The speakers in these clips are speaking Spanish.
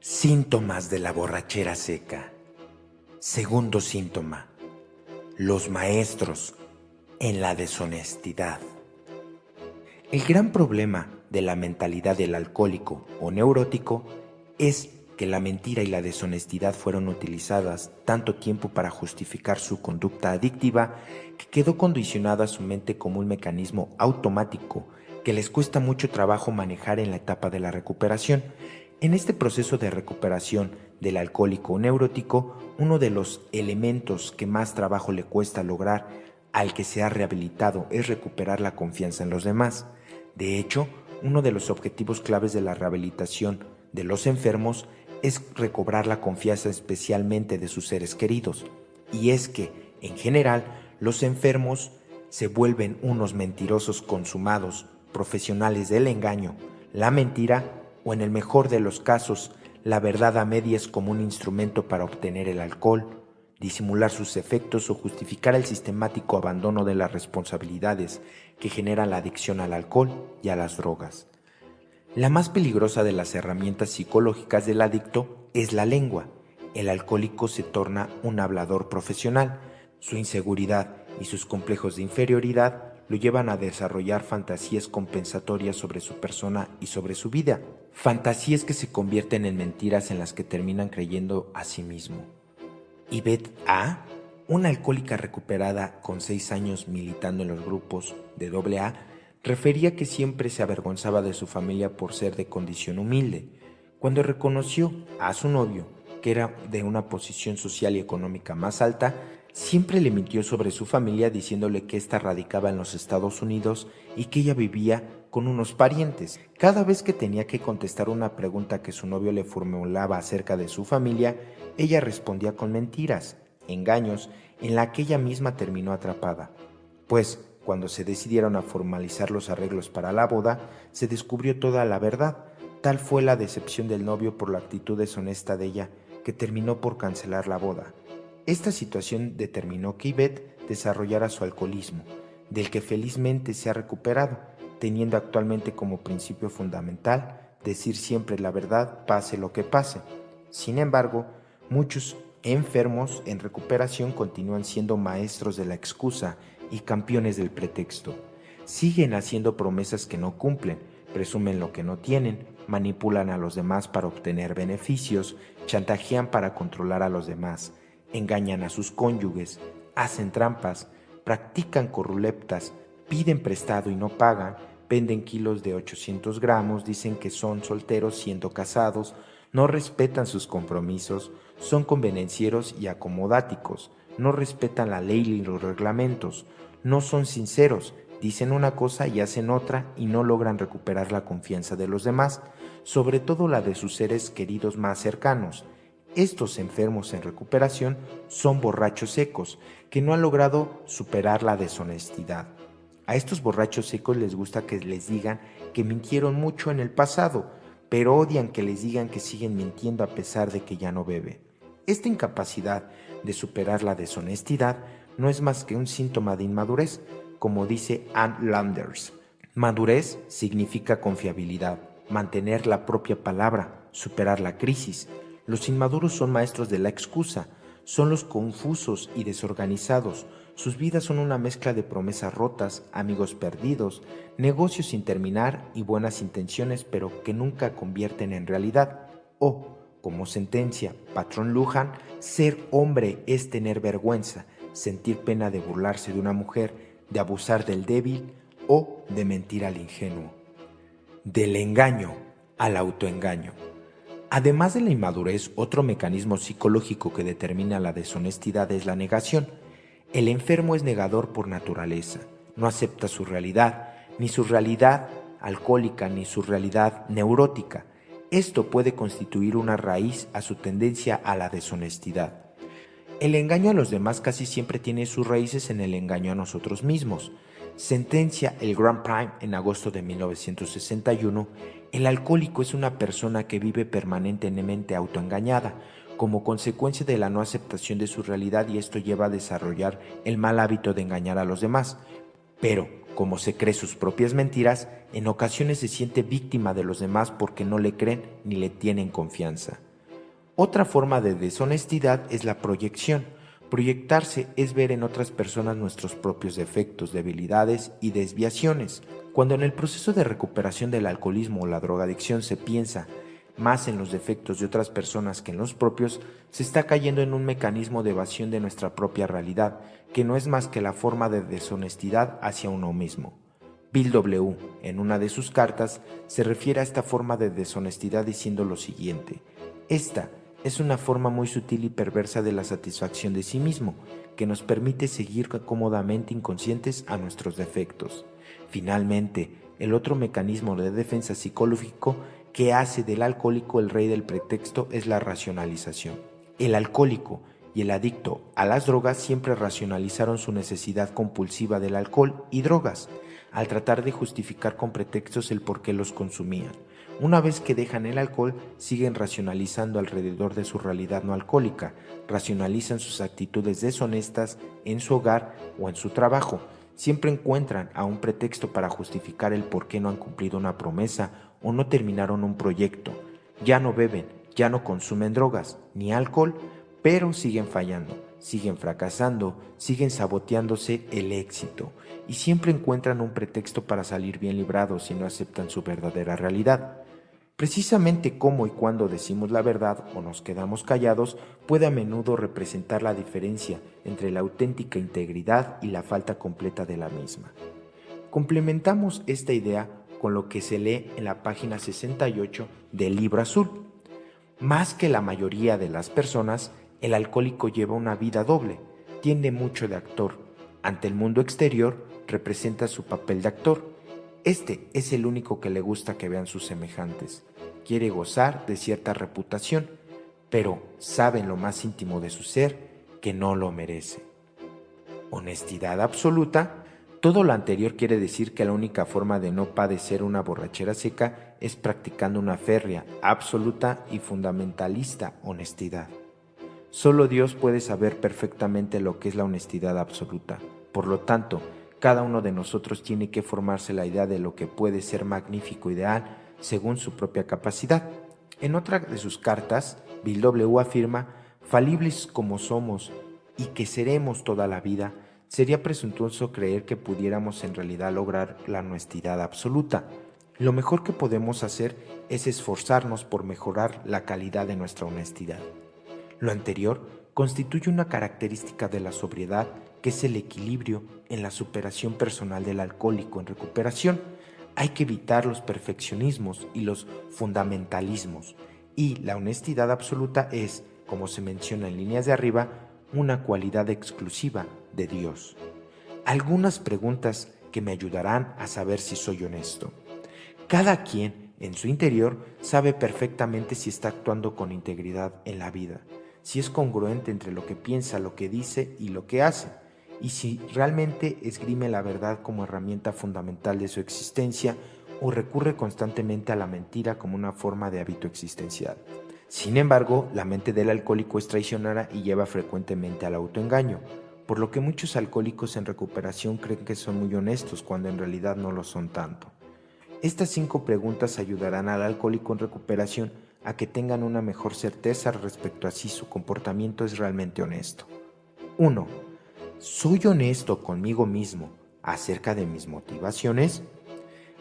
Síntomas de la borrachera seca. Segundo síntoma: los maestros en la deshonestidad. El gran problema de la mentalidad del alcohólico o neurótico es que la mentira y la deshonestidad fueron utilizadas tanto tiempo para justificar su conducta adictiva que quedó condicionada a su mente como un mecanismo automático que les cuesta mucho trabajo manejar en la etapa de la recuperación. En este proceso de recuperación del alcohólico o neurótico, uno de los elementos que más trabajo le cuesta lograr al que se ha rehabilitado es recuperar la confianza en los demás. De hecho, uno de los objetivos claves de la rehabilitación de los enfermos es recobrar la confianza especialmente de sus seres queridos. Y es que, en general, los enfermos se vuelven unos mentirosos consumados, profesionales del engaño, la mentira o, en el mejor de los casos, la verdad a medias como un instrumento para obtener el alcohol, disimular sus efectos o justificar el sistemático abandono de las responsabilidades que generan la adicción al alcohol y a las drogas. La más peligrosa de las herramientas psicológicas del adicto es la lengua. El alcohólico se torna un hablador profesional. Su inseguridad y sus complejos de inferioridad lo llevan a desarrollar fantasías compensatorias sobre su persona y sobre su vida. Fantasías que se convierten en mentiras en las que terminan creyendo a sí mismo. Yvette A., una alcohólica recuperada con 6 años militando en los grupos de AA, refería que siempre se avergonzaba de su familia por ser de condición humilde. Cuando reconoció a su novio, que era de una posición social y económica más alta, siempre le mintió sobre su familia diciéndole que ésta radicaba en los Estados Unidos y que ella vivía con unos parientes. Cada vez que tenía que contestar una pregunta que su novio le formulaba acerca de su familia, ella respondía con mentiras, engaños, en la que ella misma terminó atrapada. Pues, cuando se decidieron a formalizar los arreglos para la boda, se descubrió toda la verdad. Tal fue la decepción del novio por la actitud deshonesta de ella, que terminó por cancelar la boda. Esta situación determinó que Yvette desarrollara su alcoholismo, del que felizmente se ha recuperado, teniendo actualmente como principio fundamental decir siempre la verdad, pase lo que pase. Sin embargo, muchos enfermos en recuperación continúan siendo maestros de la excusa y campeones del pretexto. Siguen haciendo promesas que no cumplen, presumen lo que no tienen, manipulan a los demás para obtener beneficios, chantajean para controlar a los demás, engañan a sus cónyuges, hacen trampas, practican corruptelas, piden prestado y no pagan, venden kilos de 800 gramos, dicen que son solteros siendo casados, no respetan sus compromisos, son convenencieros y acomodáticos, no respetan la ley y los reglamentos, no son sinceros, dicen una cosa y hacen otra y no logran recuperar la confianza de los demás, sobre todo la de sus seres queridos más cercanos. Estos enfermos en recuperación son borrachos secos, que no han logrado superar la deshonestidad. A estos borrachos secos les gusta que les digan que mintieron mucho en el pasado, pero odian que les digan que siguen mintiendo a pesar de que ya no bebe. Esta incapacidad de superar la deshonestidad no es más que un síntoma de inmadurez, como dice Ann Landers. Madurez significa confiabilidad, mantener la propia palabra, superar la crisis. Los inmaduros son maestros de la excusa, son los confusos y desorganizados. Sus vidas son una mezcla de promesas rotas, amigos perdidos, negocios sin terminar y buenas intenciones pero que nunca convierten en realidad. O, como sentencia Patrón Lujan, ser hombre es tener vergüenza, sentir pena de burlarse de una mujer, de abusar del débil o de mentir al ingenuo. Del engaño al autoengaño. Además de la inmadurez, otro mecanismo psicológico que determina la deshonestidad es la negación. El enfermo es negador por naturaleza, no acepta su realidad, ni su realidad alcohólica ni su realidad neurótica. Esto puede constituir una raíz a su tendencia a la deshonestidad. El engaño a los demás casi siempre tiene sus raíces en el engaño a nosotros mismos. Sentencia el Grand Prix en agosto de 1961, el alcohólico es una persona que vive permanentemente autoengañada, como consecuencia de la no aceptación de su realidad, y esto lleva a desarrollar el mal hábito de engañar a los demás. Pero, como se cree sus propias mentiras, en ocasiones se siente víctima de los demás porque no le creen ni le tienen confianza. Otra forma de deshonestidad es la proyección. Proyectarse es ver en otras personas nuestros propios defectos, debilidades y desviaciones. Cuando en el proceso de recuperación del alcoholismo o la drogadicción se piensa más en los defectos de otras personas que en los propios, se está cayendo en un mecanismo de evasión de nuestra propia realidad, que no es más que la forma de deshonestidad hacia uno mismo. Bill W., en una de sus cartas, se refiere a esta forma de deshonestidad diciendo lo siguiente: esta es una forma muy sutil y perversa de la satisfacción de sí mismo, que nos permite seguir cómodamente inconscientes a nuestros defectos. Finalmente, el otro mecanismo de defensa psicológico que hace del alcohólico el rey del pretexto es la racionalización. El alcohólico y el adicto a las drogas siempre racionalizaron su necesidad compulsiva del alcohol y drogas, al tratar de justificar con pretextos el por qué los consumían. Una vez que dejan el alcohol, siguen racionalizando alrededor de su realidad no alcohólica, racionalizan sus actitudes deshonestas en su hogar o en su trabajo. Siempre encuentran a un pretexto para justificar el por qué no han cumplido una promesa o no terminaron un proyecto. Ya no beben, ya no consumen drogas ni alcohol, pero siguen fallando, siguen fracasando, siguen saboteándose el éxito y siempre encuentran un pretexto para salir bien librados y no aceptan su verdadera realidad. Precisamente cómo y cuándo decimos la verdad o nos quedamos callados puede a menudo representar la diferencia entre la auténtica integridad y la falta completa de la misma. Complementamos esta idea con lo que se lee en la página 68 del Libro Azul. Más que la mayoría de las personas, el alcohólico lleva una vida doble, tiene mucho de actor. Ante el mundo exterior, representa su papel de actor. Este es el único que le gusta que vean sus semejantes. Quiere gozar de cierta reputación, pero sabe en lo más íntimo de su ser que no lo merece. Honestidad absoluta. Todo lo anterior quiere decir que la única forma de no padecer una borrachera seca es practicando una férrea, absoluta y fundamentalista honestidad. Solo Dios puede saber perfectamente lo que es la honestidad absoluta. Por lo tanto, cada uno de nosotros tiene que formarse la idea de lo que puede ser magnífico ideal según su propia capacidad. En otra de sus cartas, Bill W. afirma: falibles como somos y que seremos toda la vida, sería presuntuoso creer que pudiéramos en realidad lograr la honestidad absoluta. Lo mejor que podemos hacer es esforzarnos por mejorar la calidad de nuestra honestidad. Lo anterior constituye una característica de la sobriedad, que es el equilibrio en la superación personal del alcohólico en recuperación. Hay que evitar los perfeccionismos y los fundamentalismos, y la honestidad absoluta es, como se menciona en líneas de arriba, una cualidad exclusiva de Dios. Algunas preguntas que me ayudarán a saber si soy honesto. Cada quien, en su interior, sabe perfectamente si está actuando con integridad en la vida, si es congruente entre lo que piensa, lo que dice y lo que hace, y si realmente esgrime la verdad como herramienta fundamental de su existencia o recurre constantemente a la mentira como una forma de hábito existencial. Sin embargo, la mente del alcohólico es traicionera y lleva frecuentemente al autoengaño, por lo que muchos alcohólicos en recuperación creen que son muy honestos cuando en realidad no lo son tanto. Estas 5 preguntas ayudarán al alcohólico en recuperación a que tengan una mejor certeza respecto a si su comportamiento es realmente honesto. 1. ¿Soy honesto conmigo mismo acerca de mis motivaciones?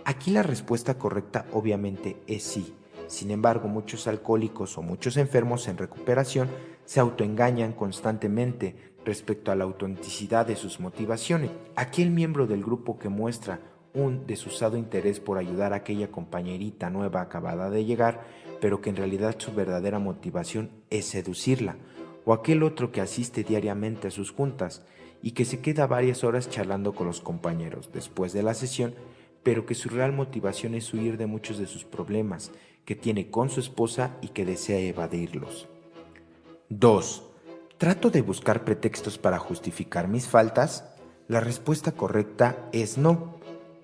Aquí la respuesta correcta obviamente es sí. Sin embargo, muchos alcohólicos o muchos enfermos en recuperación se autoengañan constantemente respecto a la autenticidad de sus motivaciones. Aquel miembro del grupo que muestra un desusado interés por ayudar a aquella compañerita nueva acabada de llegar, pero que en realidad su verdadera motivación es seducirla, o aquel otro que asiste diariamente a sus juntas y que se queda varias horas charlando con los compañeros después de la sesión, pero que su real motivación es huir de muchos de sus problemas que tiene con su esposa y que desea evadirlos. 2. ¿Trato de buscar pretextos para justificar mis faltas? La respuesta correcta es no.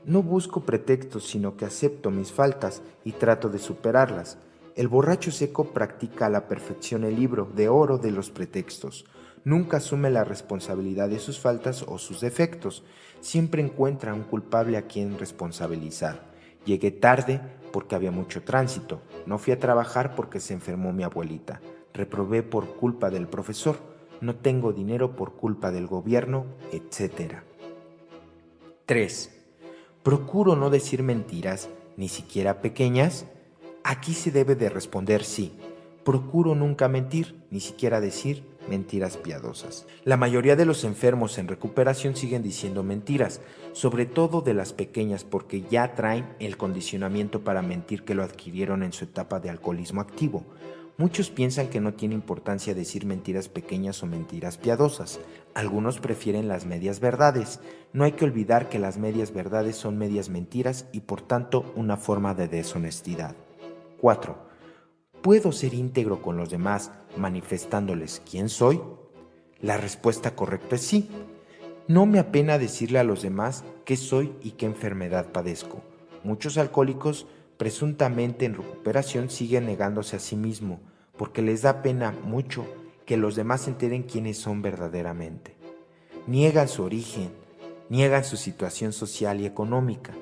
No busco pretextos, sino que acepto mis faltas y trato de superarlas. El borracho seco practica a la perfección el libro de oro de los pretextos. Nunca asume la responsabilidad de sus faltas o sus defectos. Siempre encuentra un culpable a quien responsabilizar. Llegué tarde porque había mucho tránsito. No fui a trabajar porque se enfermó mi abuelita. reprobé por culpa del profesor, no tengo dinero por culpa del gobierno, etc. 3. Procuro no decir mentiras, ni siquiera pequeñas. Aquí se debe de responder sí. Procuro nunca mentir, ni siquiera decir mentiras piadosas. La mayoría de los enfermos en recuperación siguen diciendo mentiras, sobre todo de las pequeñas, porque ya traen el condicionamiento para mentir que lo adquirieron en su etapa de alcoholismo activo. Muchos piensan que no tiene importancia decir mentiras pequeñas o mentiras piadosas. Algunos prefieren las medias verdades. No hay que olvidar que las medias verdades son medias mentiras y por tanto una forma de deshonestidad. 4. ¿Puedo ser íntegro con los demás manifestándoles quién soy? La respuesta correcta es sí. No me apena decirle a los demás qué soy y qué enfermedad padezco. Muchos alcohólicos presuntamente en recuperación siguen negándose a sí mismo porque les da pena mucho que los demás se enteren quiénes son verdaderamente. Niegan su origen, niegan su situación social y económica,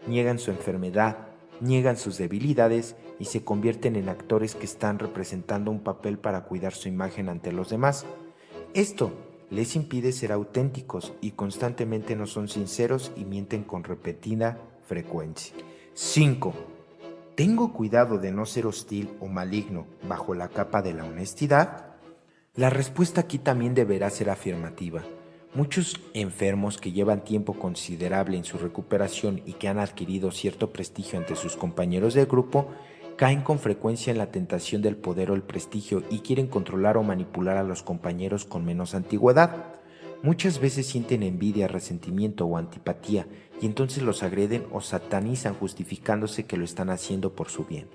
niegan su enfermedad, niegan sus debilidades y se convierten en actores que están representando un papel para cuidar su imagen ante los demás. Esto les impide ser auténticos y constantemente no son sinceros y mienten con repetida frecuencia. 5. ¿Tengo cuidado de no ser hostil o maligno bajo la capa de la honestidad? La respuesta aquí también deberá ser afirmativa. Muchos enfermos que llevan tiempo considerable en su recuperación y que han adquirido cierto prestigio ante sus compañeros de grupo, caen con frecuencia en la tentación del poder o el prestigio y quieren controlar o manipular a los compañeros con menos antigüedad. Muchas veces sienten envidia, resentimiento o antipatía y entonces los agreden o satanizan justificándose que lo están haciendo por su bien.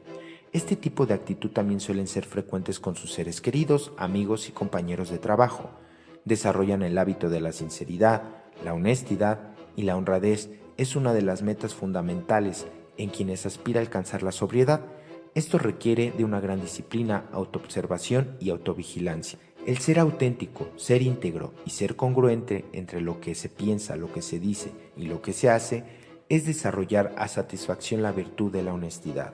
Este tipo de actitud también suelen ser frecuentes con sus seres queridos, amigos y compañeros de trabajo. Desarrollan el hábito de la sinceridad, la honestidad y la honradez es una de las metas fundamentales en quienes aspira a alcanzar la sobriedad. Esto requiere de una gran disciplina, autoobservación y autovigilancia. El ser auténtico, ser íntegro y ser congruente entre lo que se piensa, lo que se dice y lo que se hace es desarrollar a satisfacción la virtud de la honestidad.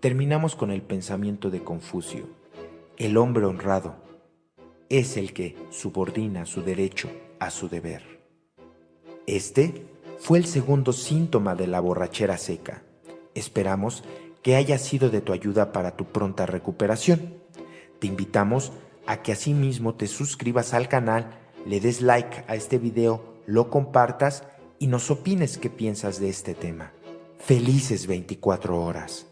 Terminamos con el pensamiento de Confucio. El hombre honrado es el que subordina su derecho a su deber. Este fue el segundo síntoma de la borrachera seca. Esperamos que haya sido de tu ayuda para tu pronta recuperación. Te invitamos a que asimismo te suscribas al canal, le des like a este video, lo compartas y nos opines qué piensas de este tema. Felices 24 horas.